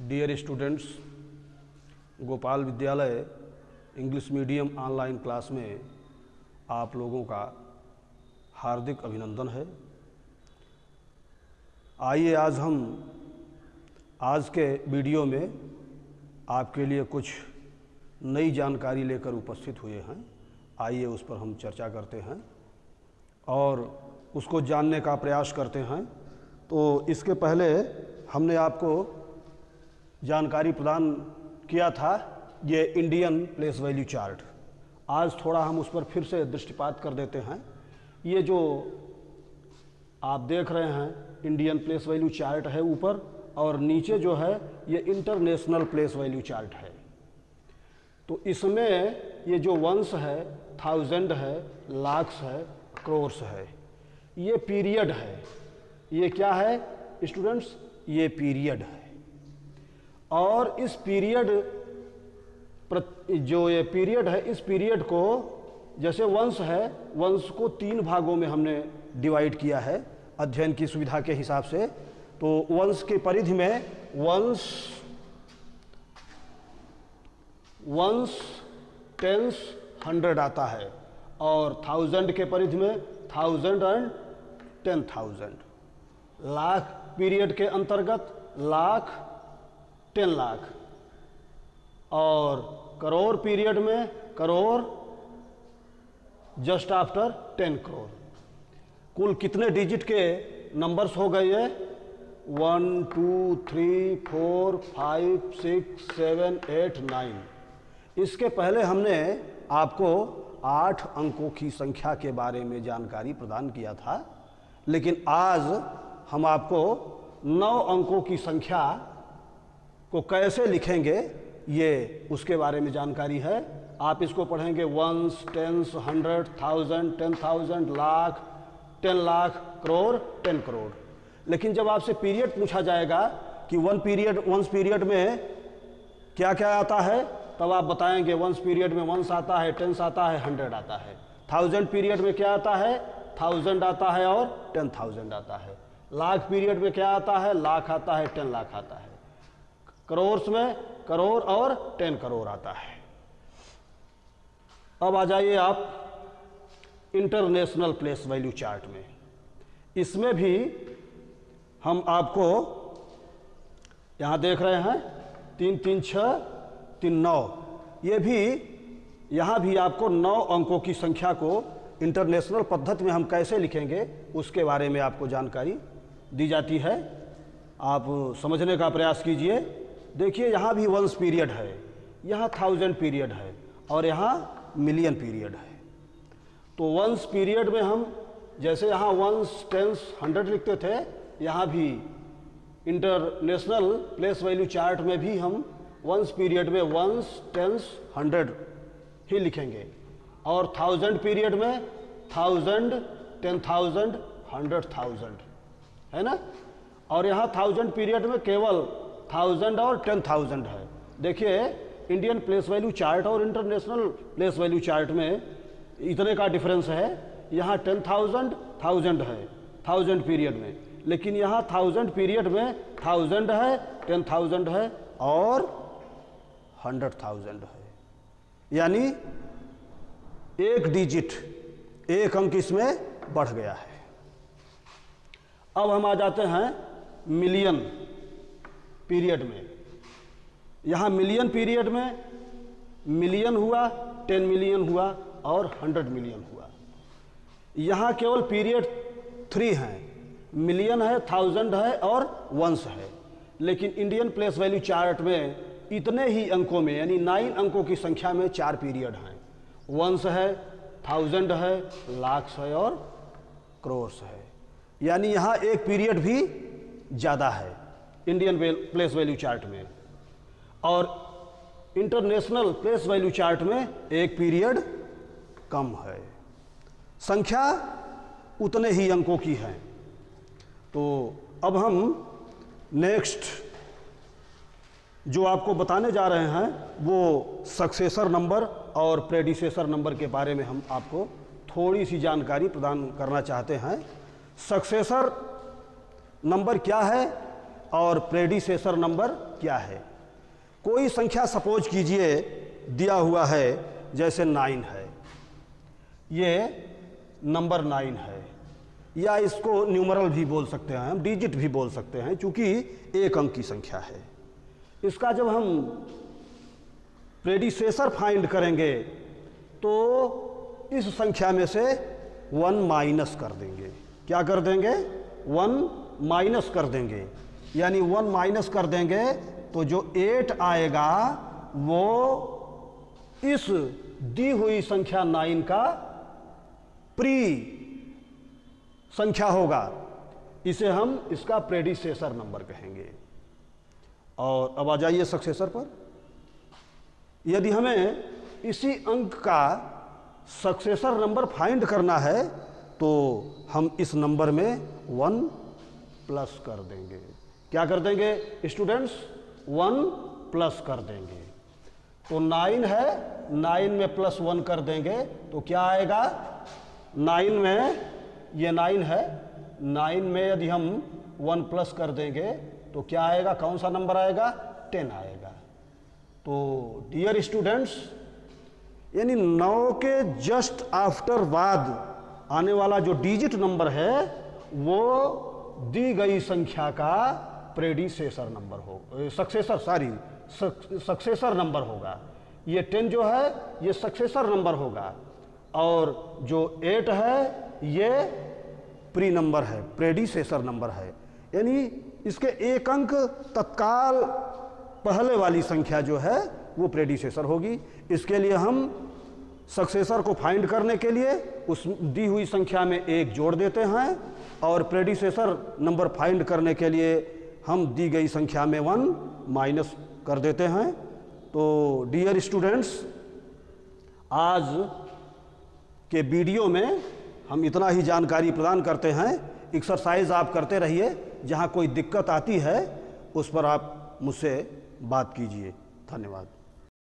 Dear students, Gopal विद्यालय English medium online class में आप लोगों का हार्दिक अभिनंदन है। आइए आज हम आज के वीडियो में आपके लिए कुछ नई जानकारी लेकर उपस्थित हुए हैं। आइए उस पर हम चर्चा करते हैं और उसको जानने का प्रयास करते हैं। तो इसके पहले हमने आपको जानकारी प्रदान किया था ये इंडियन प्लेस वैल्यू चार्ट। आज थोड़ा हम उस पर फिर से दृष्टिपात कर देते हैं। ये जो आप देख रहे हैं इंडियन प्लेस वैल्यू चार्ट है ऊपर, और नीचे जो है ये इंटरनेशनल प्लेस वैल्यू चार्ट है। तो इसमें ये जो वंस है, थाउजेंड है, लाख्स है, क्रोर्स है, ये पीरियड है। ये क्या है स्टूडेंट्स? ये पीरियड है। और इस पीरियड जो ये पीरियड है, इस पीरियड को जैसे वंश है, वंश को 3 भागों में हमने डिवाइड किया है अध्ययन की सुविधा के हिसाब से। तो वंश की परिधि में वंश टेंस 100 आता है, और थाउजेंड के परिधि में 1000 एंड 10,000। लाख पीरियड के अंतर्गत लाख 10 लाख, और करोड़ पीरियड में करोड़ जस्ट आफ्टर 10 करोड़। कुल कितने डिजिट के नंबर्स हो गए ये? 1 2 3 4 5 6 7 8 9। इसके पहले हमने आपको 8 अंकों की संख्या के बारे में जानकारी प्रदान किया था, लेकिन आज हम आपको 9 अंकों की संख्या को कैसे लिखेंगे ये उसके बारे में जानकारी है। आप इसको पढ़ेंगे वंस, टेंस, 100, 1000, 10,000, लाख, 10 लाख, करोड़, 10 करोड़। लेकिन जब आपसे पीरियड पूछा जाएगा कि वंस पीरियड में क्या क्या आता है, तब आप बताएंगे वंस पीरियड में वंस आता है, टेंस आता है, 100 आता है। 1000 पीरियड में क्या आता है? 1000 आता है और 10,000 आता है। लाख पीरियड में क्या आता है? लाख आता है, 10 लाख आता है। करोड़ में करोड़ और 10 करोड़ आता है। अब आ जाइए आप इंटरनेशनल प्लेस वैल्यू चार्ट में। इसमें भी हम आपको यहां देख रहे हैं 3 3 6 3 9। ये भी यहां भी आपको 9 अंकों की संख्या को इंटरनेशनल पद्धति में हम कैसे लिखेंगे उसके बारे में आपको जानकारी दी जाती है। आप समझने का प्रयास कीजिए। देखिए यहाँ भी वंस पीरियड है, यहाँ 1000 पीरियड है, और यहाँ मिलियन पीरियड है। तो वंस पीरियड में हम जैसे यहाँ वंस, टेंस, 100 लिखते थे, यहाँ भी इंटरनेशनल प्लेस वैल्यू चार्ट में भी हम वंस पीरियड में वंस, टेंस, 100 ही लिखेंगे, और 1000 पीरियड में 1000, 10,000, 100,000 है ना। और यहाँ 1000 पीरियड में केवल 1000 और 10,000 है। देखिए इंडियन प्लेस वैल्यू चार्ट और इंटरनेशनल प्लेस वैल्यू चार्ट में इतने का डिफरेंस है। यहाँ 10,000 1000 है 1000 पीरियड में, लेकिन यहाँ 1000 पीरियड में 1000 है, 10,000 है और 100,000 है। यानी एक डिजिट, एक अंक इसमें बढ़ गया है। अब हम आ जाते हैं मिलियन पीरियड में। यहाँ मिलियन पीरियड में मिलियन हुआ, 10 मिलियन हुआ और 100 मिलियन हुआ। यहाँ केवल पीरियड 3 हैं, मिलियन है, 1000 है और वंस है। लेकिन इंडियन प्लेस वैल्यू चार्ट में इतने ही अंकों में, यानी 9 अंकों की संख्या में 4 पीरियड हैं। वंस है, 1000 है, लाख्स है और क्रोर्स है। यानी यहाँ एक पीरियड भी ज़्यादा है इंडियन प्लेस वैल्यू चार्ट में, और इंटरनेशनल प्लेस वैल्यू चार्ट में एक पीरियड कम है। संख्या उतने ही अंकों की है। तो अब हम नेक्स्ट जो आपको बताने जा रहे हैं वो सक्सेसर नंबर और प्रेडिसेसर नंबर के बारे में हम आपको थोड़ी सी जानकारी प्रदान करना चाहते हैं। सक्सेसर नंबर क्या है और प्रेडिसेसर नंबर क्या है। कोई संख्या सपोज कीजिए दिया हुआ है, जैसे 9 है, ये नंबर 9 है, या इसको न्यूमरल भी बोल सकते हैं, हम डिजिट भी बोल सकते हैं, क्योंकि एक अंक की संख्या है। इसका जब हम प्रेडिसेसर फाइंड करेंगे तो इस संख्या में से 1 माइनस कर देंगे। क्या कर देंगे? 1 माइनस कर देंगे, यानी 1 माइनस कर देंगे तो जो 8 आएगा वो इस दी हुई संख्या 9 का प्री संख्या होगा। इसे हम इसका प्रेडिसेसर नंबर कहेंगे। और अब आ जाइए सक्सेसर पर। यदि हमें इसी अंक का सक्सेसर नंबर फाइंड करना है तो हम इस नंबर में 1 प्लस कर देंगे। क्या कर देंगे स्टूडेंट्स? 1 प्लस कर देंगे। तो 9 है, 9 में प्लस 1 कर देंगे तो क्या आएगा? 9 में, ये 9 है, 9 में यदि हम 1 प्लस कर देंगे तो क्या आएगा? कौन सा नंबर आएगा? 10 आएगा। तो डियर स्टूडेंट्स, यानी 9 के जस्ट आफ्टर बाद आने वाला जो डिजिट नंबर है वो दी गई संख्या का प्रेडिसेसर नंबर हो, सक्सेसर नंबर होगा। ये 10 जो है ये सक्सेसर नंबर होगा, और जो 8 है ये प्री नंबर है, प्रेडिसेसर नंबर है। यानी इसके एक अंक तत्काल पहले वाली संख्या जो है वो प्रेडिसेसर होगी। इसके लिए हम सक्सेसर को फाइंड करने के लिए उस दी हुई संख्या में 1 जोड़ देते हैं, और प्रेडिसेसर नंबर फाइंड करने के लिए हम दी गई संख्या में 1 माइनस कर देते हैं। तो डियर स्टूडेंट्स, आज के वीडियो में हम इतना ही जानकारी प्रदान करते हैं। एक्सरसाइज आप करते रहिए, जहाँ कोई दिक्कत आती है उस पर आप मुझसे बात कीजिए। धन्यवाद।